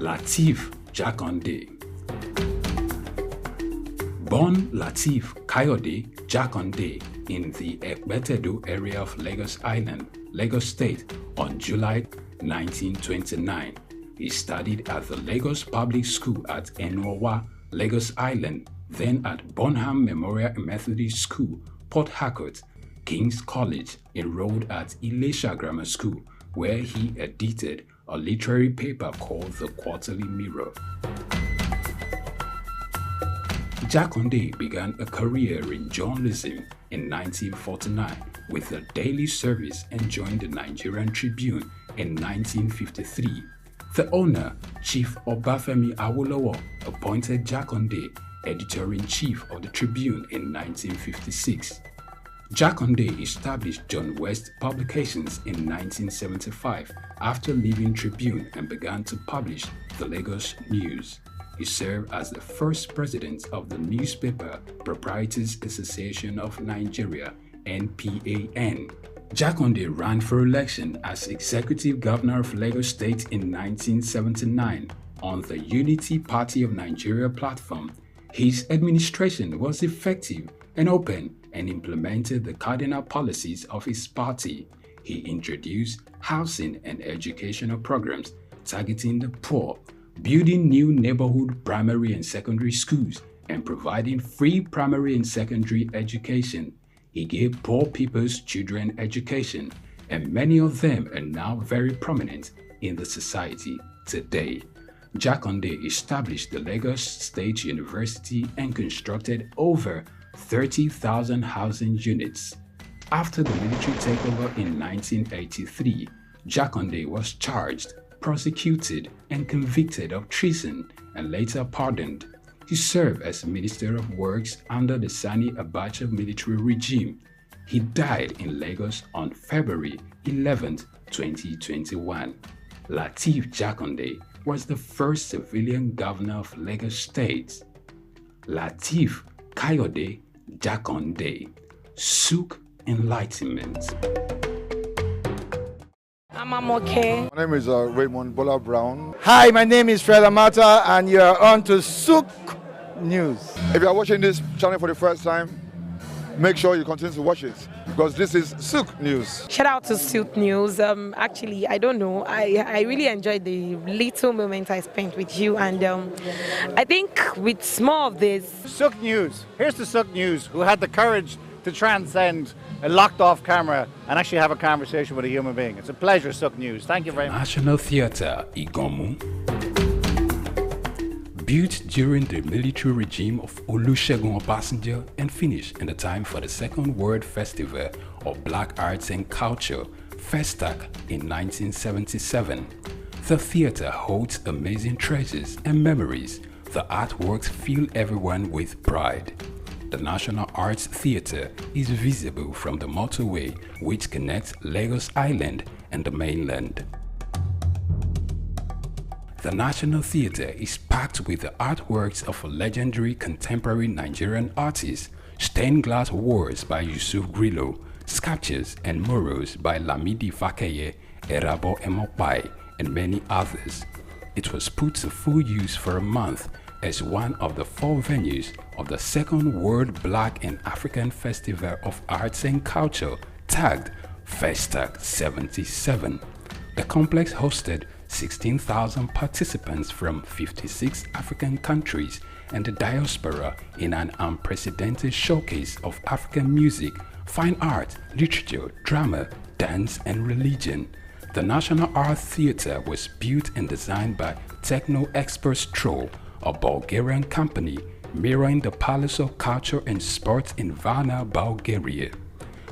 Lateef Jakande. Born Lateef Kayode Jakande in the Ekpetedo area of Lagos Island, Lagos State on July 1929. He studied at the Lagos Public School at Enowa, Lagos Island, then at Bonham Memorial Methodist School, Port Harcourt, King's College, enrolled at Ilesha Grammar School, where he edited a literary paper called The Quarterly Mirror. Jakande began a career in journalism in 1949 with a daily service and joined the Nigerian Tribune in 1953. The owner, Chief Obafemi Awolowo, appointed Jakande editor-in-chief of the Tribune in 1956. Jakande established John West Publications in 1975 after leaving Tribune and began to publish the Lagos News. He served as the first president of the Newspaper Proprietors Association of Nigeria, NPAN. Jakande ran for election as executive governor of Lagos State in 1979 on the Unity Party of Nigeria platform. His administration was effective and open and implemented the cardinal policies of his party. He introduced housing and educational programs targeting the poor, building new neighborhood primary and secondary schools, and providing free primary and secondary education. He gave poor people's children education, and many of them are now very prominent in the society today. Jakande established the Lagos State University and constructed over 30,000 housing units. After the military takeover in 1983, Jakande was charged, prosecuted, and convicted of treason and later pardoned. He served as Minister of Works under the Sani Abacha military regime. He died in Lagos on February 11, 2021. Lateef Jakande was the first civilian governor of Lagos State. Lateef Kayode Jakande. Souq Enlightenment. I'm okay. My name is Raymond Bola Brown. Hi, my name is Fred Amata, and you are on to Souq News. If you are watching this channel for the first time, make sure you continue to watch it because this is Souq News. Shout out to Souq News. Actually, I don't know. I really enjoyed the little moment I spent with you, and I think with more of this. Souq News. Here's the Souq News, who had the courage to transcend a locked-off camera and actually have a conversation with a human being. It's a pleasure, Souq News. Thank you very much. National Theatre, Igomu. Built during the military regime of Olusegun Obasanjo and finished in the time for the Second World Festival of Black Arts and Culture, FESTAC, in 1977. The theatre holds amazing treasures and memories. The artworks fill everyone with pride. The National Arts Theatre is visible from the motorway which connects Lagos Island and the mainland. The National Theatre is packed with the artworks of a legendary contemporary Nigerian artist, stained glass walls by Yusuf Grillo, sculptures and murals by Lamidi Fakeye, Erabo Emopai, and many others. It was put to full use for a month as one of the 4 venues of the Second World Black and African Festival of Arts and Culture, tagged FESTAC 77. The complex hosted 16,000 participants from 56 African countries and the diaspora in an unprecedented showcase of African music, fine art, literature, drama, dance, and religion. The National Art Theatre was built and designed by Techno Expert Stroll, a Bulgarian company mirroring the Palace of Culture and Sports in Varna, Bulgaria.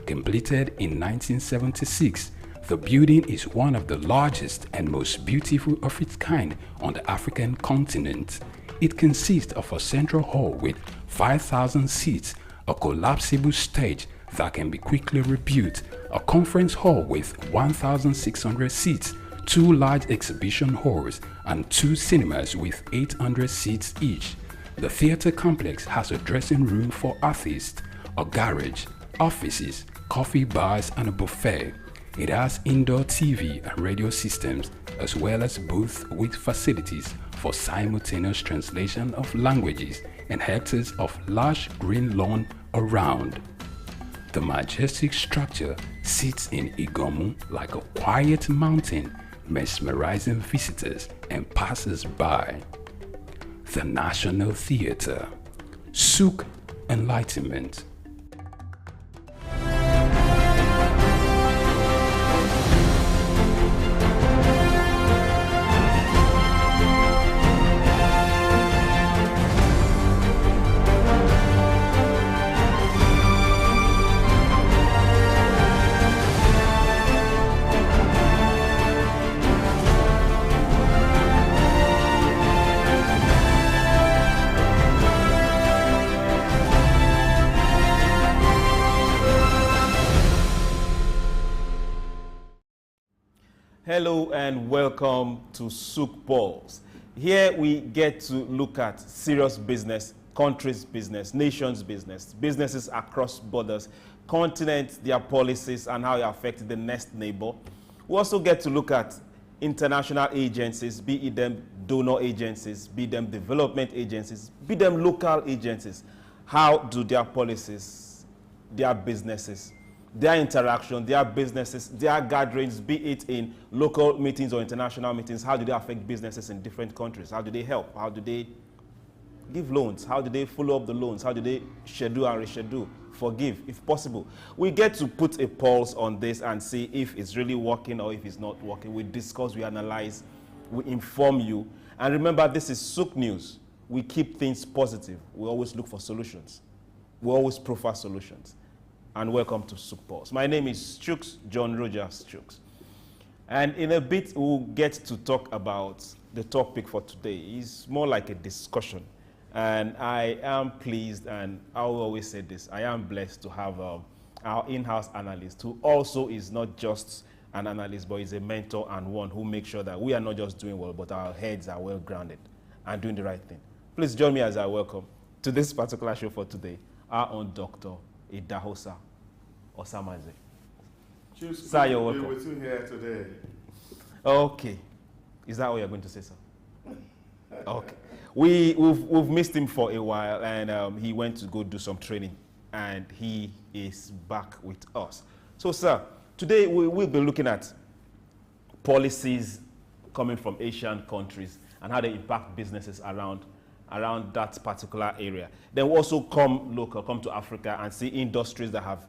Completed in 1976, the building is one of the largest and most beautiful of its kind on the African continent. It consists of a central hall with 5,000 seats, a collapsible stage that can be quickly rebuilt, a conference hall with 1,600 seats, 2 large exhibition halls, and 2 cinemas with 800 seats each. The theatre complex has a dressing room for artists, a garage, offices, coffee bars, and a buffet. It has indoor TV and radio systems, as well as booths with facilities for simultaneous translation of languages and hectares of lush green lawn around. The majestic structure sits in Igomu like a quiet mountain, mesmerizing visitors and passers-by. The National Theatre, Souq Enlightenment. Hello and welcome to Souq Pulse. Here we get to look at serious business, countries' business, nations' business, businesses across borders, continents, their policies, and how it affects the next neighbor. We also get to look at international agencies, be it them donor agencies, be them development agencies, be them local agencies. How do their policies, their businesses, their interaction, their businesses, their gatherings, be it in local meetings or international meetings, how do they affect businesses in different countries? How do they help? How do they give loans? How do they follow up the loans? How do they schedule and reschedule? Forgive, if possible. We get to put a pulse on this and see if it's really working or if it's not working. We discuss, we analyze, we inform you. And remember, this is Souq News. We keep things positive. We always look for solutions. We always prefer solutions. And welcome to Souq Pulse. My name is Chuks, John Rogers Chuks. And in a bit, we'll get to talk about the topic for today. It's more like a discussion. And I am pleased, and I will always say this, I am blessed to have our in-house analyst, who also is not just an analyst, but is a mentor and one who makes sure that we are not just doing well, but our heads are well grounded and doing the right thing. Please join me as I welcome to this particular show for today, our own Dr. Idahosa Osamahnze. Sir, you're welcome. With you here today. Okay. Is that what you're going to say, sir? Okay. We've missed him for a while, and he went to go do some training, and he is back with us. So, sir, today we'll be looking at policies coming from Asian countries and how they impact businesses around that particular area. Then we'll also come local, come to Africa and see industries that have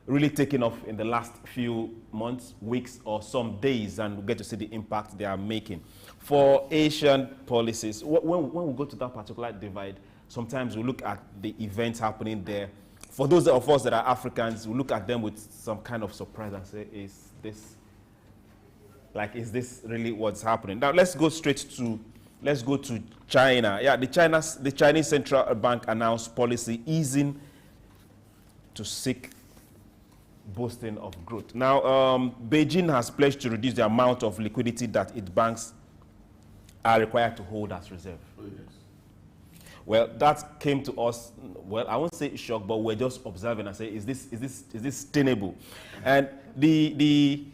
really taken off in the last few months, weeks, or some days, and we'll get to see the impact they are making. For Asian policies, when we go to that particular divide, sometimes we look at the events happening there. For those of us that are Africans, we look at them with some kind of surprise and say, is this really what's happening? Now let's go to China. Yeah, the Chinese Central Bank announced policy easing to seek boosting of growth. Now, Beijing has pledged to reduce the amount of liquidity that its banks are required to hold as reserve. Oh, yes. Well, that came to us, well, I won't say shock, but we're just observing and say, is this tenable? And the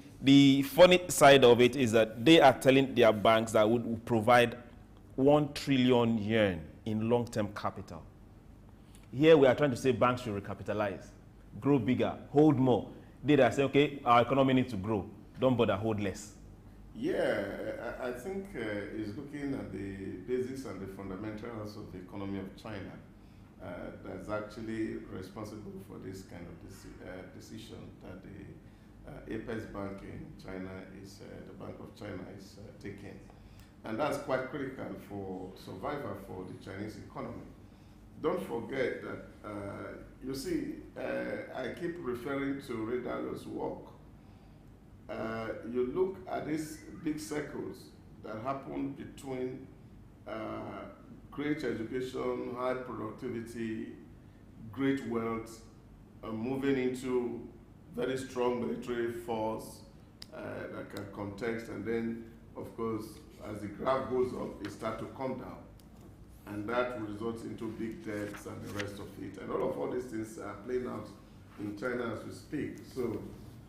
funny side of it is that they are telling their banks that would provide 1 trillion yuan in long-term capital. Here we are trying to say banks should recapitalize, grow bigger, hold more. They are saying, okay, our economy needs to grow. Don't bother, hold less. Yeah, I think it's looking at the basics and the fundamentals of the economy of China that's actually responsible for this kind of decision that the Apex Bank in China is, the Bank of China is taking. And that's quite critical for survival for the Chinese economy. Don't forget that, you see, I keep referring to Ray Dalio's work. You look at these big circles that happen between great education, high productivity, great wealth, moving into very strong military force that can contest, and then, of course, as the graph goes up, it starts to come down. And that results into big debts and the rest of it. And all these things are playing out in China as we speak. So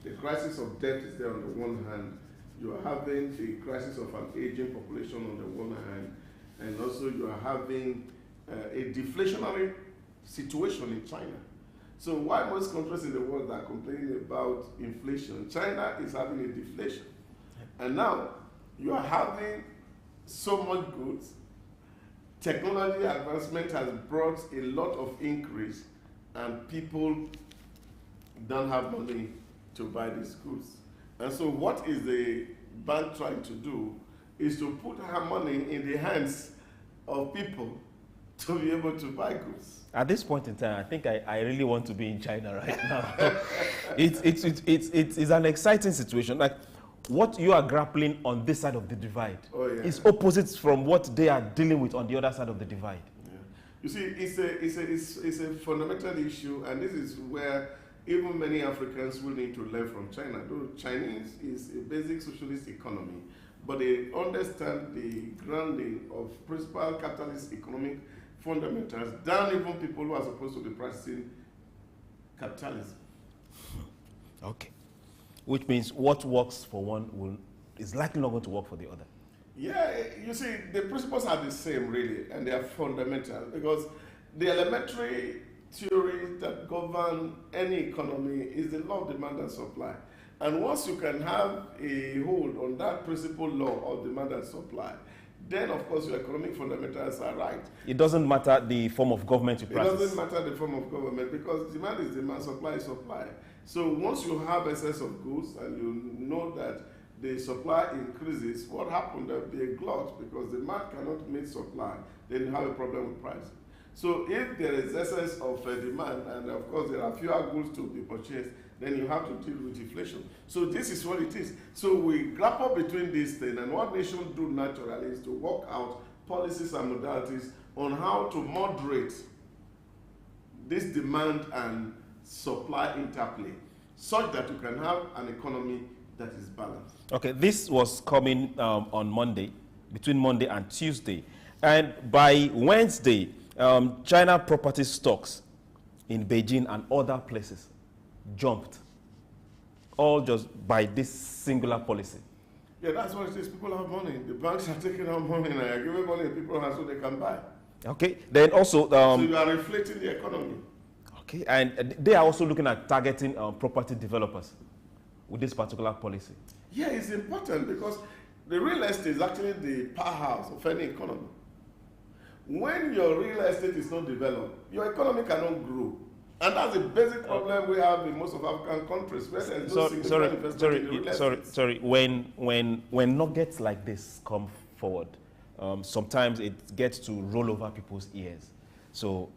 the crisis of debt is there on the one hand, You are having the crisis of an aging population on the one hand, and also you are having a deflationary situation in China. So while most countries in the world are complaining about inflation, China is having a deflation. And now you are having so much goods. Technology advancement has brought a lot of increase, and people don't have money to buy these goods. And so what is the bank trying to do is to put her money in the hands of people to be able to buy goods. At this point in time, I think I really want to be in China right now. It's an exciting situation. Like, what you are grappling on this side of the divide is opposite from what they are dealing with on the other side of the divide. Yeah. You see, it's a fundamental issue, and this is where even many Africans will need to learn from China. Though Chinese is a basic socialist economy, but they understand the grounding of principal capitalist economic fundamentals than even people who are supposed to be practicing capitalism. Okay. Which means what works for one is likely not going to work for the other. Yeah, you see, the principles are the same, really, and they are fundamental, because the elementary theory that govern any economy is the law of demand and supply. And once you can have a hold on that principal law of demand and supply, then of course your economic fundamentals are right. It doesn't matter the form of government you practice. It doesn't matter the form of government, because demand is demand, supply is supply. So once you have excess of goods and you know that the supply increases, what happens? There will be a glut, because demand cannot meet supply. Then you have a problem with price. So if there is excess of demand, and of course there are fewer goods to be purchased, then you have to deal with inflation. So this is what it is. So we grapple between these things, and what nations do naturally is to work out policies and modalities on how to moderate this demand and supply interplay, such that you can have an economy that is balanced. Okay, this was coming on Monday, between Monday and Tuesday. And by Wednesday, China property stocks in Beijing and other places jumped, all just by this singular policy. Yeah, that's what it is. People have money. The banks are taking out money and are giving money to people so they can buy. Okay, then also... so you are inflating the economy. Okay, and they are also looking at targeting property developers with this particular policy. Yeah, it's important, because the real estate is actually the powerhouse of any economy. When your real estate is not developed, your economy cannot grow. And that's a basic problem we have in most of African countries, where there's no significant investment in the real estate. Sorry. When nuggets like this come forward, sometimes it gets to roll over people's ears. So,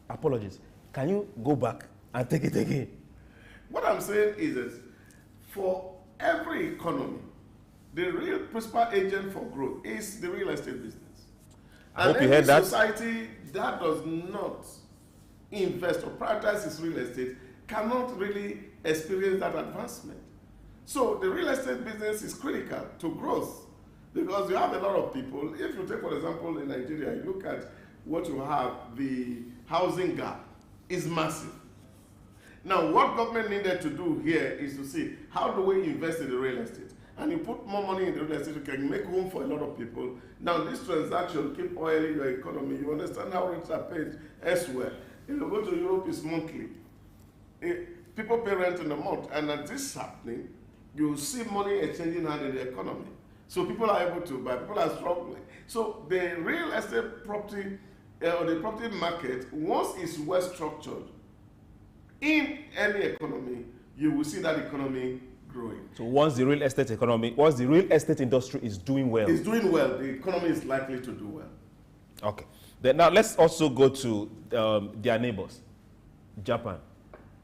apologies. Can you go back and take it again? What I'm saying is that for every economy, the real principal agent for growth is the real estate business. I hope you heard that. Society that does not invest or prioritize its real estate cannot really experience that advancement. So the real estate business is critical to growth, because you have a lot of people. If you take, for example, in Nigeria, you look at what you have, the housing gap is massive. Now, what government needed to do here is to see, how do we invest in the real estate? And you put more money in the real estate, you can make room for a lot of people. Now, this transaction keep oiling your economy. You understand how rents are paid elsewhere. If you go to Europe, it's monthly. People pay rent in a month, and as this is happening, you see money exchanging hand in the economy. So people are able to buy, people are struggling. So the real estate property, or the property market, once it's well structured, in any economy, you will see that economy growing. So once the real estate industry is doing well, the economy is likely to do well. Okay. Then now let's also go to their neighbors, Japan,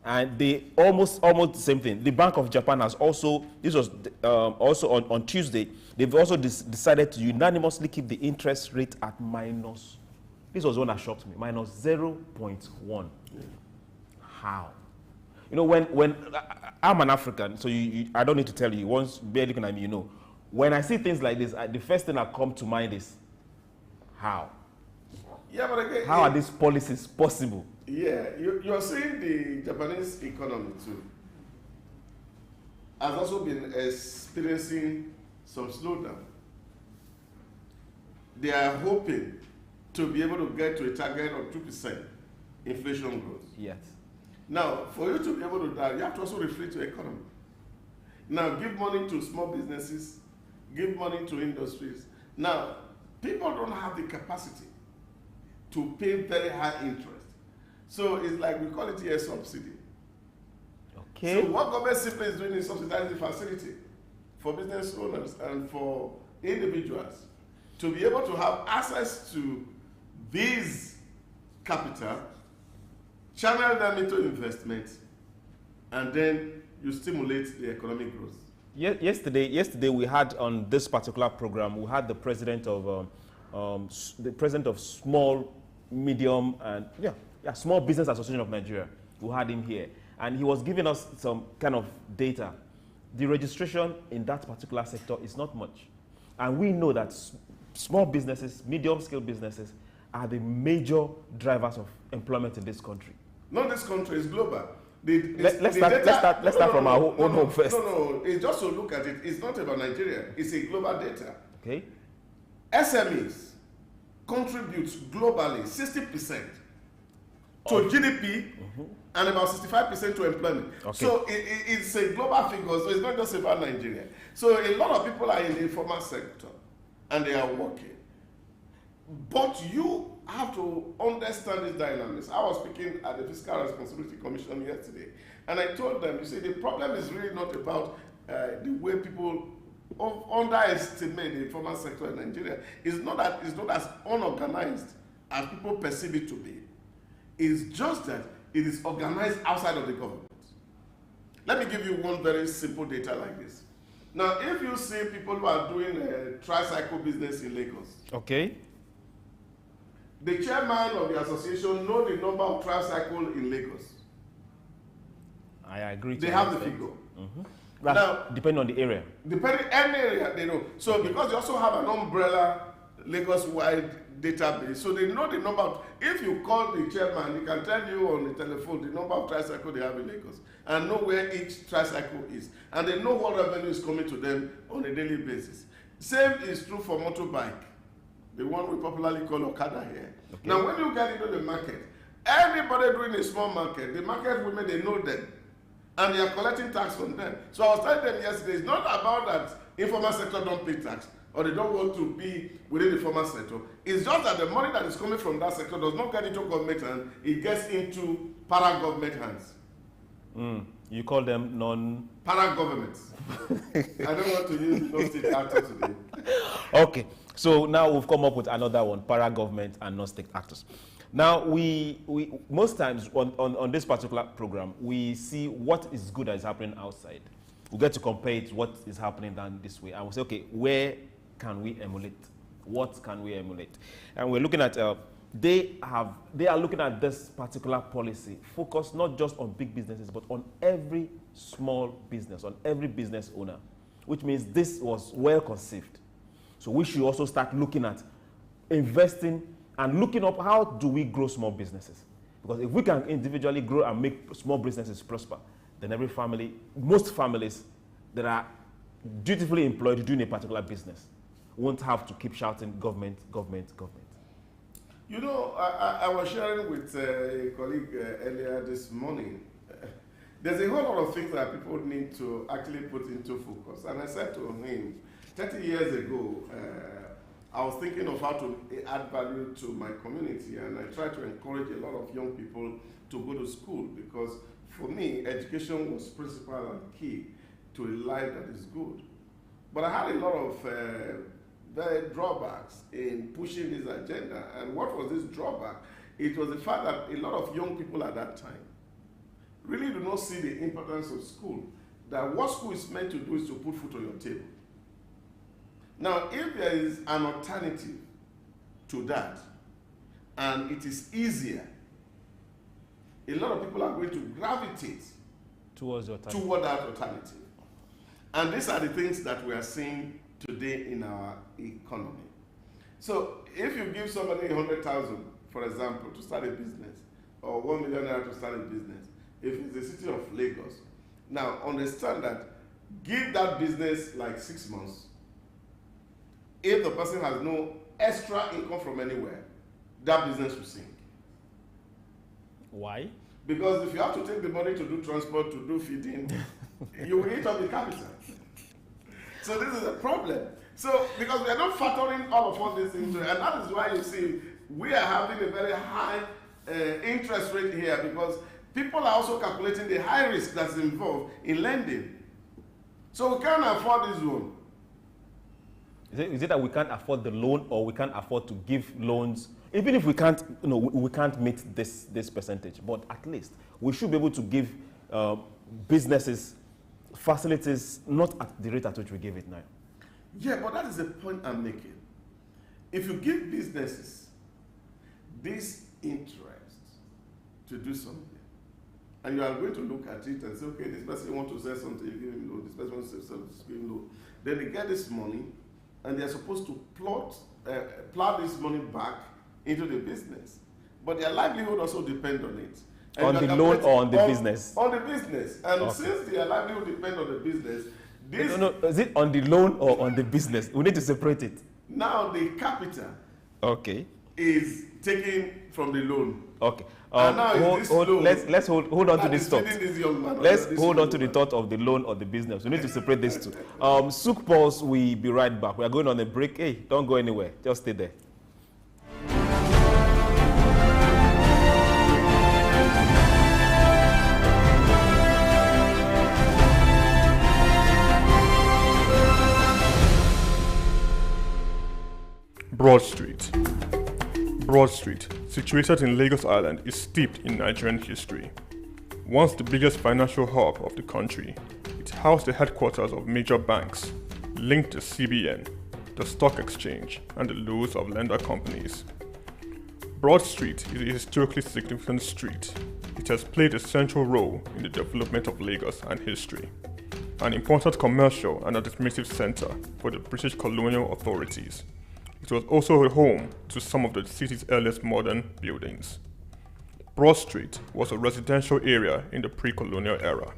and they almost the same thing. The Bank of Japan has also, this was also on Tuesday, they've also decided to unanimously keep the interest rate at minus. This was one that shocked me, minus 0.1. Yeah. How? You know, when I'm an African, so I don't need to tell you, once you're looking at me, you know. When I see things like this, the first thing that comes to mind is, how? Yeah, but again, how are these policies possible? Yeah, you're seeing the Japanese economy too has also been experiencing some slowdown. They are hoping to be able to get to a target of 2% inflation growth. Yes. Now, for you to be able to do that, you have to also reflect your economy. Now, give money to small businesses, give money to industries. Now, people don't have the capacity to pay very high interest. So it's like we call it a subsidy. Okay. So what government simply is doing is subsidizing the facility for business owners and for individuals to be able to have access to these capital, channel them into investment, and then you stimulate the economic growth. Yesterday we had on this particular program, we had the president of Small, Medium, and Small Business Association of Nigeria. We had him here, and he was giving us some kind of data. The registration in that particular sector is not much, and we know that small businesses, medium-scale businesses, are the major drivers of employment in this country. Not this country, it's global. Let's start from our own home first. No, it's just to look at it. It's not about Nigeria. It's a global data. Okay. SMEs contribute globally 60% to GDP and about 65% to employment. Okay. So it's a global figure, so it's not just about Nigeria. So a lot of people are in the informal sector and they are working. But you have to understand these dynamics. I was speaking at the Fiscal Responsibility Commission yesterday, and I told them, you see, the problem is really not about the way people underestimate the informal sector in Nigeria. It's not as unorganized as people perceive it to be. It's just that it is organized outside of the government. Let me give you one very simple data like this. Now, if you see people who are doing a tricycle business in Lagos, okay, the chairman of the association knows the number of tricycles in Lagos. I agree. They have the figure. Now, depending on the area. Depending on any area, they know. So because you also have an umbrella Lagos-wide database, so they know the number of, if you call the chairman, he can tell you on the telephone the number of tricycles they have in Lagos and know where each tricycle is. And they know what revenue is coming to them on a daily basis. Same is true for motorbike, the one we popularly call Okada here. Okay. Now, when you get into the market, anybody doing a small market, the market women, they know them. And they are collecting tax from them. So I was telling them yesterday, it's not about that informal sector don't pay tax or they don't want to be within the formal sector. It's just that the money that is coming from that sector does not get into government hands, it gets into para-government hands. You call them para-governments. I don't want to use non-state actors today. Okay, so now we've come up with another one, para-government and non-state actors. Now, we most times on this particular program, we see what is good that is happening outside. We get to compare it to what is happening down this way. And we say, okay, where can we emulate? What can we emulate? And we're looking at, they are looking at this particular policy, focused not just on big businesses, but on every small business, on every business owner, which means this was well conceived. So we should also start looking at investing and looking up how do we grow small businesses. Because if we can individually grow and make small businesses prosper, then every family, most families that are dutifully employed doing a particular business won't have to keep shouting government, government, government. You know, I was sharing with a colleague earlier this morning. There's a whole lot of things that people need to actually put into focus. And I said to him, 30 years ago, I was thinking of how to add value to my community, and I try to encourage a lot of young people to go to school because for me, education was principal and key to a life that is good. But I had a lot of very drawbacks in pushing this agenda. And what was this drawback? It was the fact that a lot of young people at that time really do not see the importance of school, that what school is meant to do is to put food on your table. Now, if there is an alternative to that, and it is easier, a lot of people are going to gravitate toward that alternative. And these are the things that we are seeing today in our economy. So, if you give somebody 100,000, for example, to start a business, or 1 million naira to start a business, if it's the city of Lagos, now understand that give that business like 6 months, if the person has no extra income from anywhere, that business will sink. Why? Because if you have to take the money to do transport, to do feeding, you will eat up the capital. So this is a problem. So because we are not factoring all of these into it, and that is why you see we are having a very high interest rate here, because people are also calculating the high risk that's involved in lending. So we can't afford this loan. Is it that we can't afford the loan, or we can't afford to give loans? Even if we can't, we can't meet this percentage, but at least we should be able to give businesses facilities not at the rate at which we give it now. Yeah, but that is the point I'm making. If you give businesses this interest to do something, and you are going to look at it and say, okay, this person wants to sell something, you give him loan, this person wants to sell something, you give him loan. Then they get this money, and they're supposed to plow this money back into the business. But their livelihood also depends on it. And on the loan or on the business? On the business. And since their livelihood depends on the business, this... No, is it on the loan or on the business? We need to separate it. Now the capital is taken from the loan. Okay. And now let's hold on to this thought. This young man, let's hold on to the thought of the loan or the business. We need to separate these two. Souq Pulse, we'll be right back. We are going on a break. Hey, don't go anywhere. Just stay there. Broad Street. Broad Street, situated in Lagos Island, is steeped in Nigerian history. Once the biggest financial hub of the country, it housed the headquarters of major banks, linked the CBN, the stock exchange, and the loads of lender companies. Broad Street is a historically significant street. It has played a central role in the development of Lagos and history, an important commercial and administrative center for the British colonial authorities. It was also a home to some of the city's earliest modern buildings. Broad Street was a residential area in the pre-colonial era.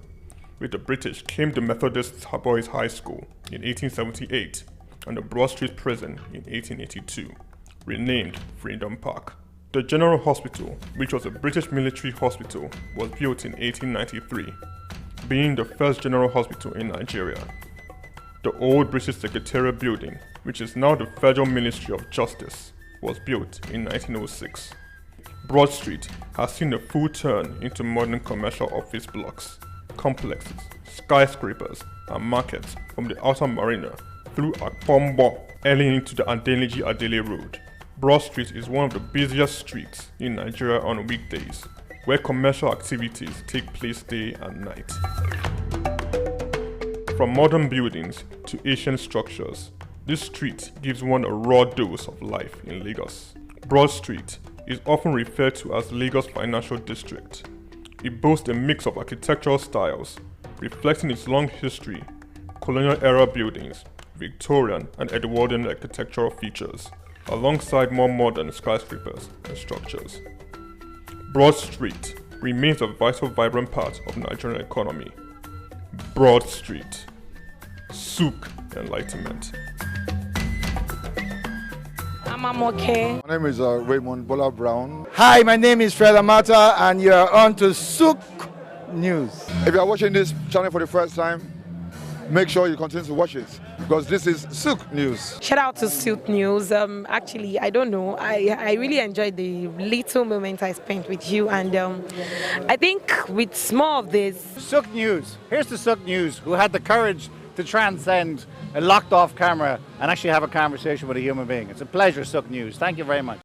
With the British came the Methodist Boys High School in 1878 and the Broad Street Prison in 1882, renamed Freedom Park. The General Hospital, which was a British military hospital, was built in 1893, being the first general hospital in Nigeria. The old British Secretariat building, which is now the Federal Ministry of Justice, was built in 1906. Broad Street has seen a full turn into modern commercial office blocks, complexes, skyscrapers, and markets from the outer marina through Akpombo early into the Adeliji Adele Road. Broad Street is one of the busiest streets in Nigeria on weekdays, where commercial activities take place day and night. From modern buildings to ancient structures, this street gives one a raw dose of life in Lagos. Broad Street is often referred to as Lagos Financial District. It boasts a mix of architectural styles, reflecting its long history, colonial-era buildings, Victorian and Edwardian architectural features, alongside more modern skyscrapers and structures. Broad Street remains a vital, vibrant part of the Nigerian economy. Broad Street. Souq Enlightenment. I'm okay. My name is Raymond Bola Brown. Hi, my name is Fred Amata, and you are on to Souq News. If you are watching this channel for the first time, make sure you continue to watch it, because this is Souq News. Shout out to Souq News. Actually, I don't know. I really enjoyed the little moment I spent with you, and I think with more of this. Souq News. Here's the Souq News, who had the courage to transcend a locked-off camera and actually have a conversation with a human being. It's a pleasure, Souq News. Thank you very much.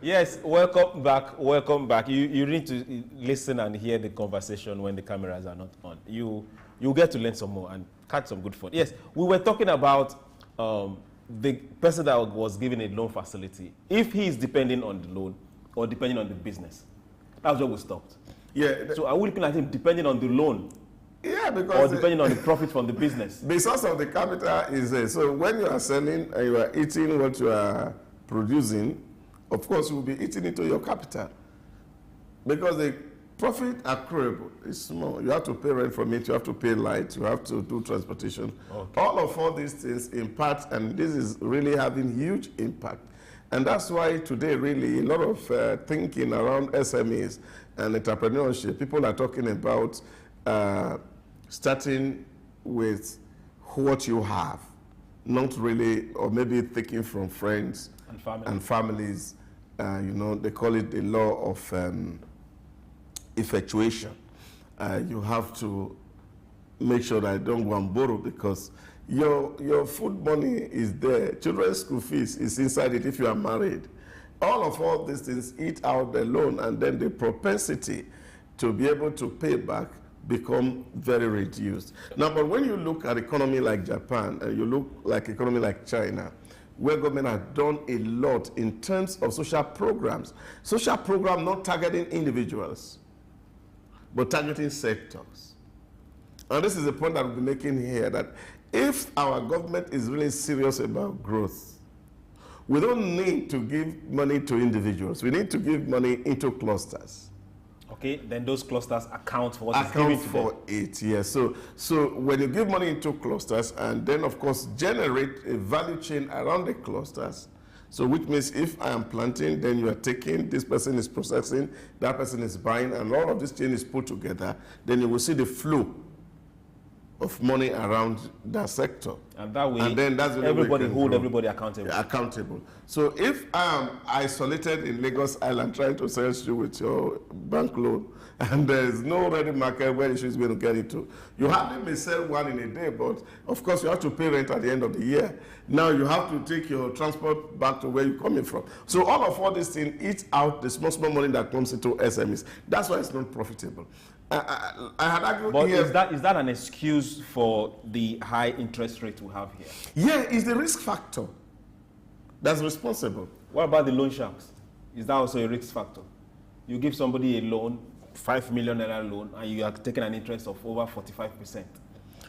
Yes, welcome back. Welcome back. You need to listen and hear the conversation when the cameras are not on. You'll get to learn some more and catch some good fun. Yes, we were talking about the person that was given a loan facility. If he is depending on the loan or depending on the business, that's where we stopped. Yeah. So are we looking at him depending on the loan? Yeah, because or depending on the profit from the business. The source of the capital is so when you are selling and you are eating what you are producing, of course you will be eating into your capital. Because the profit accruable is small. You have to pay rent from it, you have to pay light, you have to do transportation. Okay. All these things impact, and this is really having huge impact. And that's why today really a lot of thinking around SMEs and entrepreneurship, people are talking about starting with what you have, not really, or maybe thinking from friends and families. You know, they call it the law of effectuation. You have to make sure that you don't go and borrow, because your food money is there. Children's school fees is inside it if you are married. All these things eat out the loan, and then the propensity to be able to pay back become very reduced. Now, but when you look at economy like Japan, and you look like economy like China, where government has done a lot in terms of social programs not targeting individuals, but targeting sectors. And this is the point that we'll be making here, that if our government is really serious about growth, we don't need to give money to individuals. We need to give money into clusters. Okay, then those clusters account for what is given to them. It, yes. So when you give money into clusters, and then of course generate a value chain around the clusters, so which means if I am planting, then you are taking, this person is processing, that person is buying, and all of this chain is put together, then you will see the flow of money around that sector. And that way, and then that's everybody hold everybody accountable. Accountable. So if I am isolated in Lagos Island trying to sell you with your bank loan, and there's no ready market where the shoe is going to get into, you hardly may sell one in a day, but of course you have to pay rent at the end of the year. Now you have to take your transport back to where you're coming from. So all these things eat out the small money that comes into SMEs. That's why it's not profitable. I had argued but here. Is that an excuse for the high interest rate we have here? Yeah, it's the risk factor that's responsible. What about the loan sharks? Is that also a risk factor? You give somebody a loan, 5 million naira loan, and you are taking an interest of over 45%.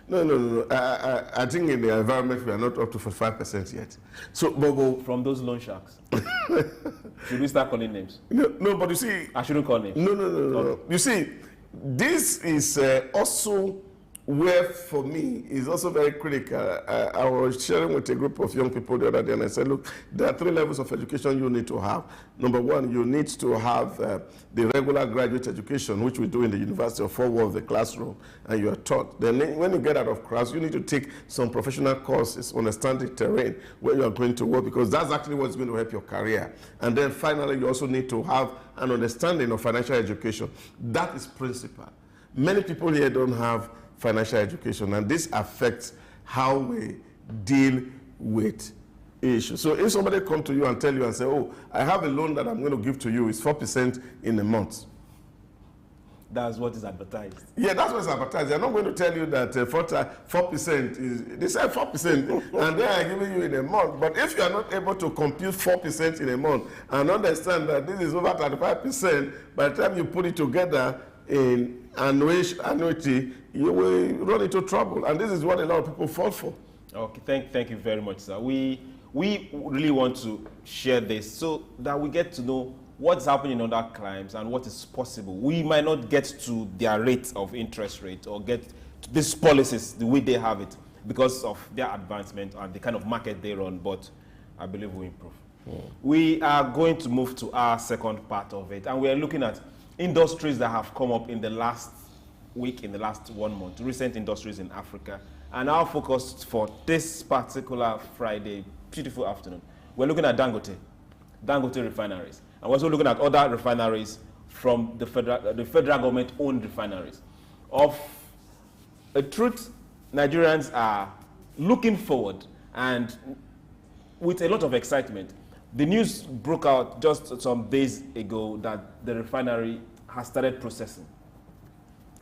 No. I think in the environment we are not up to 45% yet. So, but from those loan sharks, should we start calling names? No, but you see, I shouldn't call names. No. You see, this is also where, for me, is also very critical. I was sharing with a group of young people the other day, and I said, look, there are 3 levels of education you need to have. Number 1, you need to have the regular graduate education, which we do in the university, or 4 walls of the classroom, and you are taught. Then when you get out of class, you need to take some professional courses, understand the terrain, where you are going to work, because that's actually what's going to help your career. And then finally, you also need to have an understanding of financial education. That is principal. Many people here don't have financial education, and this affects how we deal with issues. So if somebody comes to you and tell you and say, oh, I have a loan that I'm going to give to you, it's 4% in a month. That's what is advertised. Yeah, that's what is advertised. They're not going to tell you that 4% is, they say 4%, and they are giving you in a month. But if you are not able to compute 4% in a month and understand that this is over 35%, by the time you put it together in annuity, you will run into trouble. And this is what a lot of people fall for. Okay, thank you very much, sir. We really want to share this so that we get to know what's happening in other climes and what is possible. We might not get to their rate of interest rate or get to these policies the way they have it because of their advancement and the kind of market they run, but I believe we improve. We are going to move to our second part of it, and we are looking at industries that have come up in the last week, in the last 1 month, recent industries in Africa. And our focus for this particular Friday, beautiful afternoon, we're looking at Dangote refineries. And we're also looking at other refineries from the federal government-owned refineries. Of a truth, Nigerians are looking forward and with a lot of excitement. The news broke out just some days ago that the refinery has started processing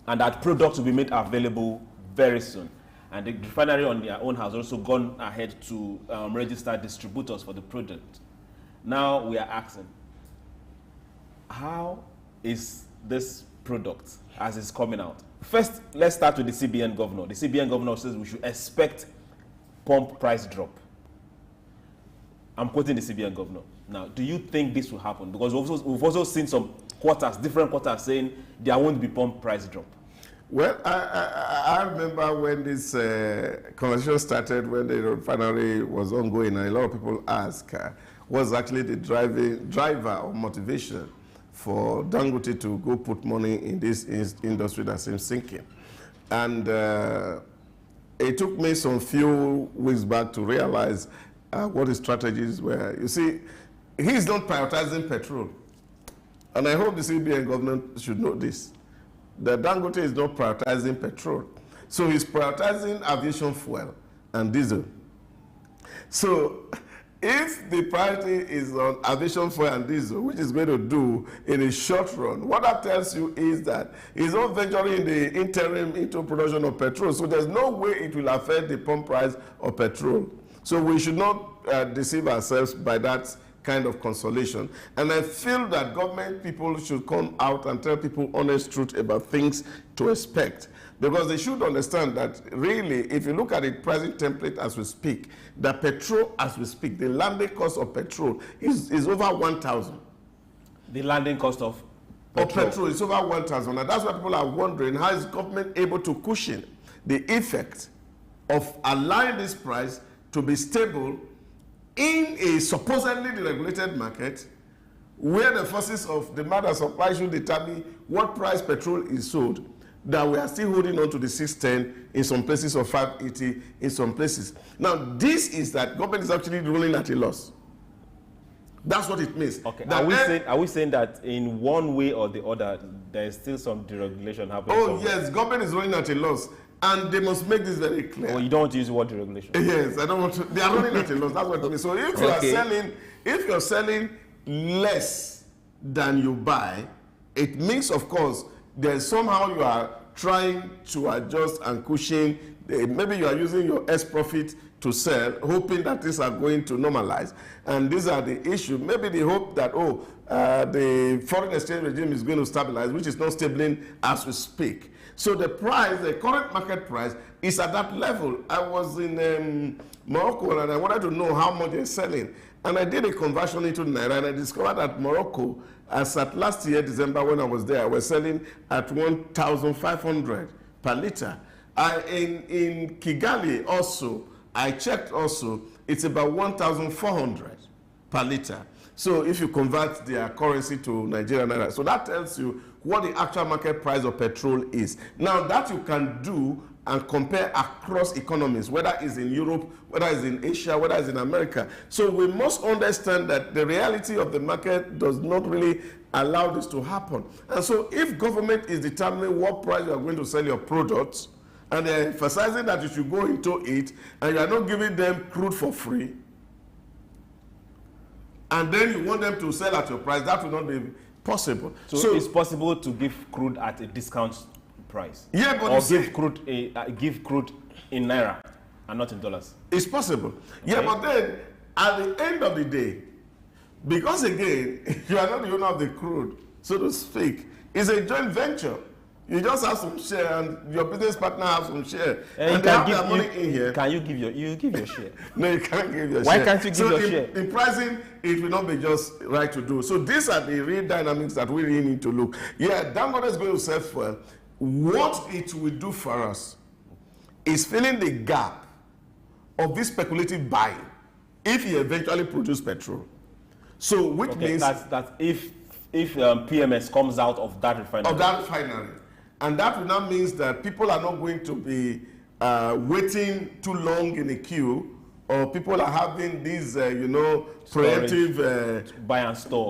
and that products will be made available very soon. And the refinery on their own has also gone ahead to register distributors for the product. Now we are asking, how is this product as it's coming out. First, let's start with the CBN governor. The CBN governor says we should expect pump price drop. I'm quoting the CBN governor. Now, do you think this will happen? Because we've also seen some quarters, different quarters, saying there won't be pump price drop. Well, I remember when this conversation started, when the refinery was ongoing, and a lot of people asked, what's actually the driver or motivation for Dangote to go put money in this industry that seems sinking? And it took me some few weeks back to realize what his strategies were. You see, he's not prioritizing petrol. And I hope the CBN government should know this, that Dangote is not prioritizing petrol. So he's prioritizing aviation fuel and diesel. So if the priority is on aviation fuel and diesel, which is going to do in a short run, what that tells you is that he's not venturing in the interim into production of petrol. So there's no way it will affect the pump price of petrol. So we should not deceive ourselves by that kind of consolation. And I feel that government people should come out and tell people honest truth about things to expect. Because they should understand that really, if you look at the pricing template as we speak, the petrol as we speak, the landing cost of petrol is over 1,000. The landing cost of petrol is over 1,000. And that's why people are wondering, how is government able to cushion the effect of allowing this price to be stable in a supposedly deregulated market, where the forces of demand and supply should determine what price petrol is sold, that we are still holding on to the 610 in some places, or 580 in some places. Now, this is that government is actually rolling at a loss. That's what it means. Okay. Are we saying that in one way or the other, there is still some deregulation happening? Oh, yes, government is rolling at a loss. And they must make this very clear. Oh, you don't want to use the word deregulation? Yes, I don't want to. They are running at a loss. That's what it means. So if you are selling less than you buy, it means, of course, that somehow you are trying to adjust and cushion. Maybe you are using your S profit to sell, hoping that things are going to normalize. And these are the issues. Maybe they hope that, the foreign exchange regime is going to stabilize, which is not stabilizing as we speak. So the price, the current market price, is at that level. I was in Morocco, and I wanted to know how much they're selling. And I did a conversion into Naira, and I discovered that Morocco, as at last year, December, when I was there, I was selling at 1,500 per liter. In Kigali also, I checked also, it's about 1,400 per liter. So if you convert their currency to Nigerian Naira, so that tells you what the actual market price of petrol is. Now, that you can do and compare across economies, whether it's in Europe, whether it's in Asia, whether it's in America. So we must understand that the reality of the market does not really allow this to happen. And so if government is determining what price you are going to sell your products, and they're emphasizing that you should go into it, and you are not giving them crude for free, and then you want them to sell at your price, that will not be possible. So it's possible to give crude at a discount price. Yeah, but or give crude in Naira and not in dollars. It's possible. Okay. Yeah, but then at the end of the day, because again, you are not the owner of the crude, so to speak, it's a joint venture. You just have some share, and your business partner has some share, and they have their money in here. Can you give your share? No, you can't give your share. Why can't you give your share? In pricing, it will not be just right to do. So these are the real dynamics that we really need to look. Yeah, Dangote is going to sell fuel. What it will do for us is filling the gap of this speculative buying if he eventually produces petrol. So which means that if PMS comes out of that refinery. And that will now means that people are not going to be waiting too long in a queue, or people are having these, preemptive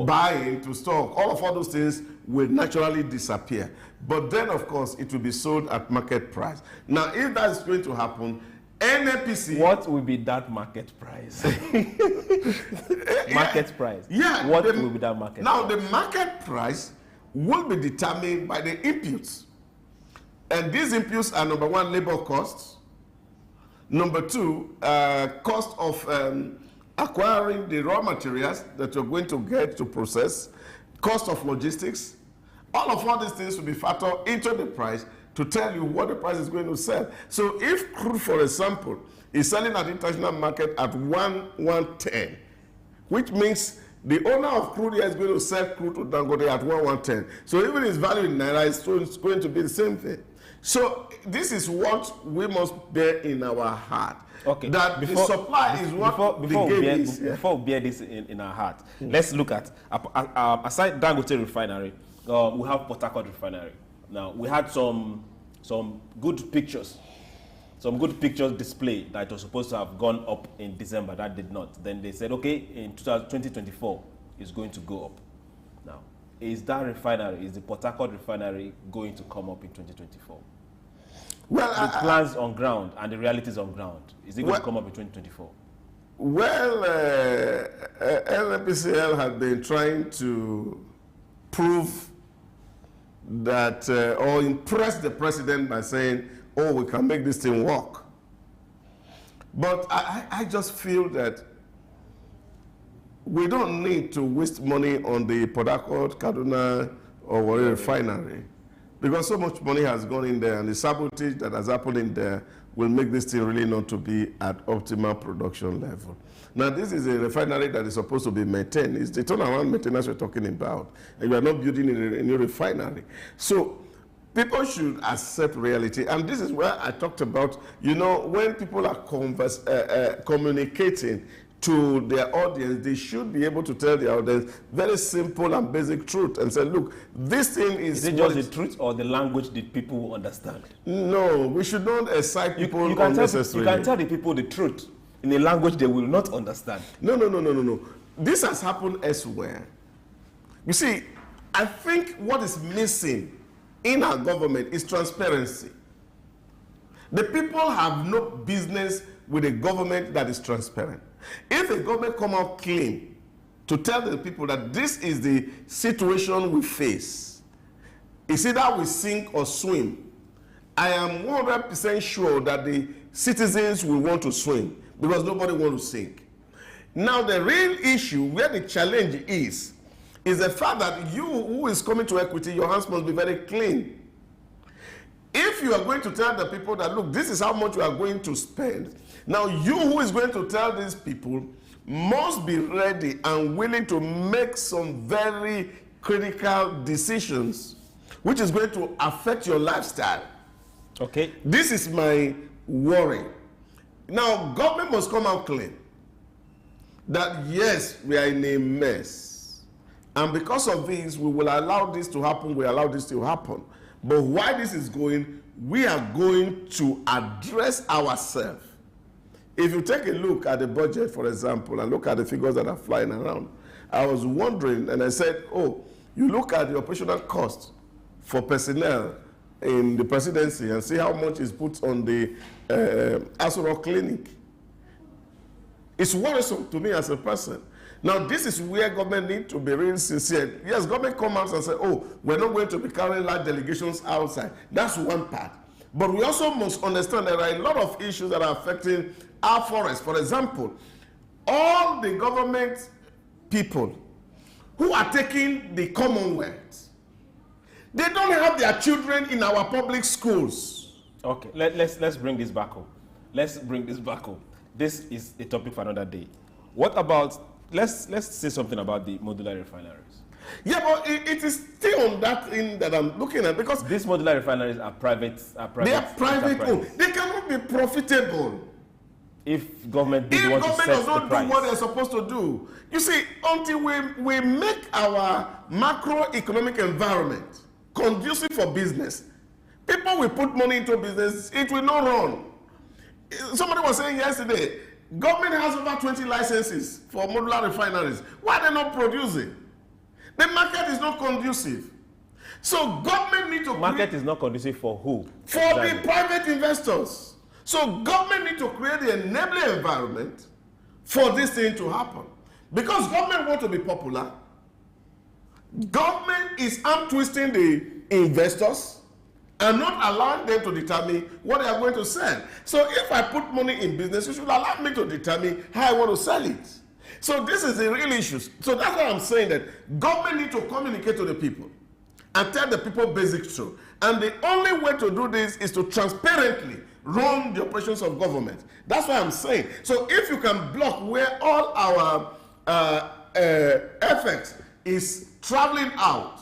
buying to stock. All those things will naturally disappear. But then, of course, it will be sold at market price. Now, if that is going to happen, NNPC... What will be that market price? Market price? Yeah. What will be that market price? Now, the market price will be determined by the inputs. And these inputs are, number one, labor costs. Number two, cost of acquiring the raw materials that you're going to get to process. Cost of logistics. all these things will be factored into the price to tell you what the price is going to sell. So if crude, for example, is selling at the international market at 110, which means the owner of crude here is going to sell crude to Dangote at 110. So even its value in Naira is going to be the same thing. So this is what we must bear in our heart. Okay. That the supply is what the game is. Before we bear this in our heart, let's look at, aside Dangote refinery, we have Port Harcourt refinery. Now, we had some good pictures. Some good pictures displayed that was supposed to have gone up in December. That did not. Then they said, okay, in 2024, it's going to go up. Now, is that refinery, is the Port Harcourt refinery going to come up in 2024? Well, the plans on ground and the realities on ground, is it going to come up in 2024? Well, NPCL had been trying to prove that or impress the president by saying, oh, we can make this thing work. But I just feel that we don't need to waste money on the Port Harcourt, Kaduna, or Warri refinery, because so much money has gone in there, and the sabotage that has happened in there will make this thing really not to be at optimal production level. Now, this is a refinery that is supposed to be maintained. It's the turnaround maintenance we're talking about, and we are not building a new refinery. So people should accept reality, and this is where I talked about, you know, when people are communicating to their audience, they should be able to tell their audience very simple and basic truth and say, look, this thing is... Is it just the truth or the language that people understand? No, we should not excite people unnecessarily. You can tell the people the truth in a language they will not understand. No. This has happened elsewhere. You see, I think what is missing in our government is transparency. The people have no business with a government that is transparent. If a government come out clean to tell the people that this is the situation we face, it's either we sink or swim, I am 100% sure that the citizens will want to swim because nobody wants to sink. Now, the real issue, where the challenge is the fact that you who is coming to equity, your hands must be very clean. If you are going to tell the people that, look, this is how much you are going to spend, now you who is going to tell these people must be ready and willing to make some very critical decisions, which is going to affect your lifestyle. Okay. This is my worry. Now, government must come out clean that, yes, we are in a mess. And because of this, we will allow this to happen, we allow this to happen. But while this is going, we are going to address ourselves. If you take a look at the budget, for example, and look at the figures that are flying around, I was wondering, and I said, oh, you look at the operational cost for personnel in the presidency and see how much is put on the Asoro Clinic. It's worrisome to me as a person. Now, this is where government needs to be really sincere. Yes, government come out and say, oh, we're not going to be carrying large delegations outside. That's one part. But we also must understand there are a lot of issues that are affecting our forests. For example, all the government people who are taking the Commonwealth, they don't have their children in our public schools. Okay, let's bring this back home. Let's bring this back home. This is a topic for another day. What about, let's say something about the modular refineries. Yeah, but it is still on that thing that I'm looking at, because these modular refineries are private. They are private owned. They cannot be profitable if government does not do what they're supposed to do. You see, until we make our macroeconomic environment conducive for business, people will put money into business, it will not run. Somebody was saying yesterday, government has over 20 licenses for modular refineries. Why are they not producing? The market is not conducive. So government need to... Market is not conducive for who? For the private investors. So government need to create the enabling environment for this thing to happen. Because government want to be popular. Government is arm twisting the investors and not allowing them to determine what they are going to sell. So if I put money in business, you should allow me to determine how I want to sell it. So this is the real issue. So that's why I'm saying that government need to communicate to the people and tell the people basic truth. And the only way to do this is to transparently run the operations of government. That's what I'm saying. So if you can block where all our effects is traveling out,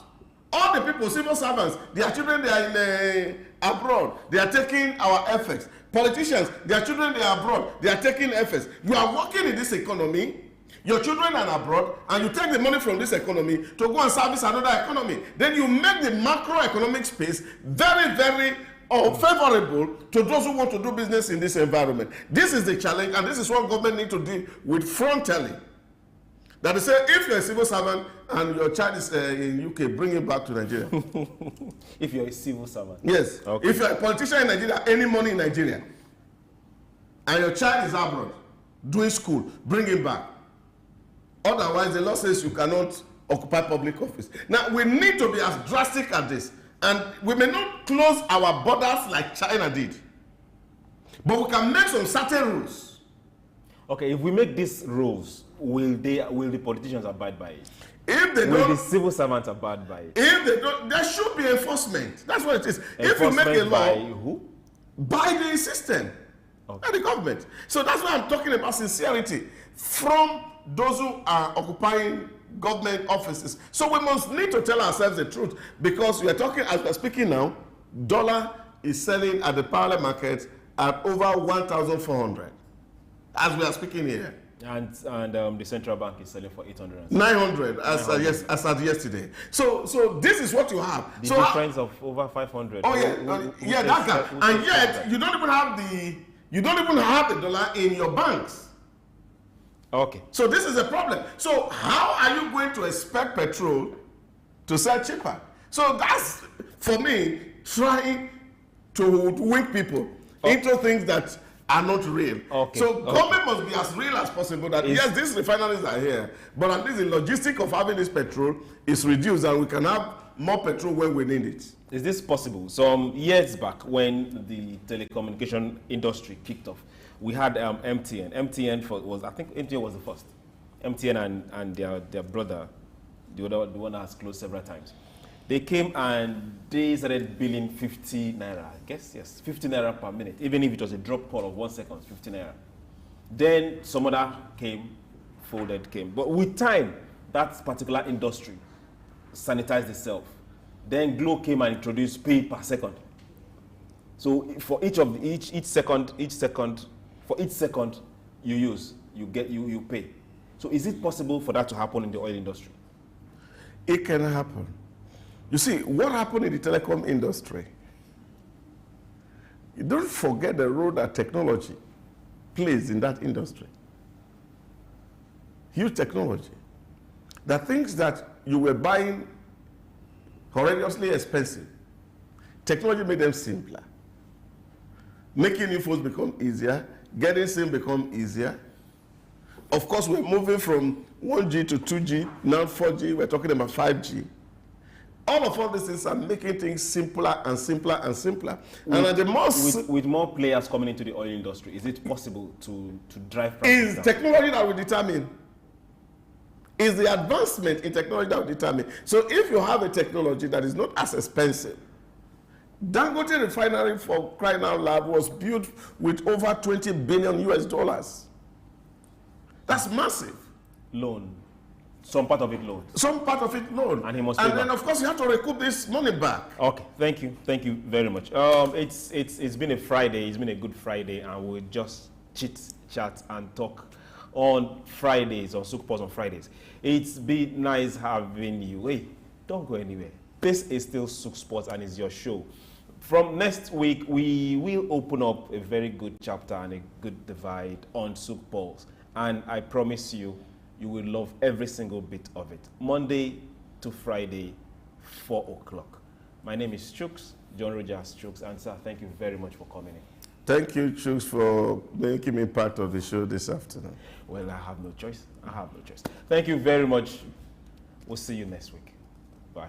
all the people, civil servants, their children, they are in abroad, they are taking our effects. Politicians, their children, they are abroad, they are taking effects. You are working in this economy, your children are abroad, and you take the money from this economy to go and service another economy. Then you make the macroeconomic space very, very favorable to those who want to do business in this environment. This is the challenge, and this is what government need to deal with frontally. That is, if you're a civil servant and your child is in UK, bring him back to Nigeria. If you're a civil servant? Yes. Okay. If you're a politician in Nigeria, any money in Nigeria, and your child is abroad, doing school, bring him back. Otherwise, the law says you cannot occupy public office. Now, we need to be as drastic as this. And we may not close our borders like China did. But we can make some certain rules. Okay, if we make these rules, will the politicians abide by it? If they will don't, the civil servants abide by it? If they don't, there should be enforcement. That's what it is. If you make a law, by who? By the system, okay, by the government. So that's why I'm talking about sincerity from those who are occupying government offices. So we must need to tell ourselves the truth, because we are talking, as we're speaking now, dollar is selling at the parallel market at over 1,400 as we are speaking here. And the central bank is selling for 800. 900 as of yesterday. So this is what you have. The so difference of over 500. Oh yeah, that gap. And yet you don't even have the dollar in your banks. Okay. So this is a problem. So how are you going to expect petrol to sell cheaper? So that's, for me, trying to wink people into things that are not real. Okay. So government must be as real as possible that yes, these refineries are here, but at least the logistic of having this petrol is reduced and we can have more petrol when we need it. Is this possible? Some years back, when the telecommunication industry kicked off, we had MTN. MTN was, I think MTN was the first. MTN and their brother, the one that has closed several times. They came and they started billing 50 naira, I guess, yes, 50 naira per minute, even if it was a drop call of 1 second, 50 naira. Then some other came. But with time, that particular industry sanitized itself. Then Glo came and introduced pay per second. So for each second you use, you pay. So is it possible for that to happen in the oil industry? It can happen. You see, what happened in the telecom industry, you don't forget the role that technology plays in that industry. Huge technology. The things that you were buying horrendously expensive, technology made them simpler. Making new phones become easier, getting SIM become easier. Of course, we're moving from 1G to 2G, now 4G, we're talking about 5G. All these things are making things simpler and simpler and simpler. With more players coming into the oil industry, is it possible to drive prices down? It's technology that will determine. It's the advancement in technology that will determine. So if you have a technology that is not as expensive, Dangote refinery, for crying out loud, was built with over $20 billion US. That's massive. Loan. Some part of it loan. Some part of it loan. And he must pay back. Then of course you have to recoup this money back. Okay, thank you very much. It's been a Friday, it's been a good Friday, and we'll just chit chat and talk on Fridays, on Souq Pulse on Fridays. It's been nice having you. Hey, don't go anywhere. This is still Souq Sports and it's your show. From next week, we will open up a very good chapter and a good divide on Souq Pulse. And I promise you, you will love every single bit of it. Monday to Friday, 4 o'clock. My name is Chuks, John Rogers Chuks, and sir, thank you very much for coming in. Thank you, Chuks, for making me part of the show this afternoon. Well, I have no choice. Thank you very much. We'll see you next week. Bye.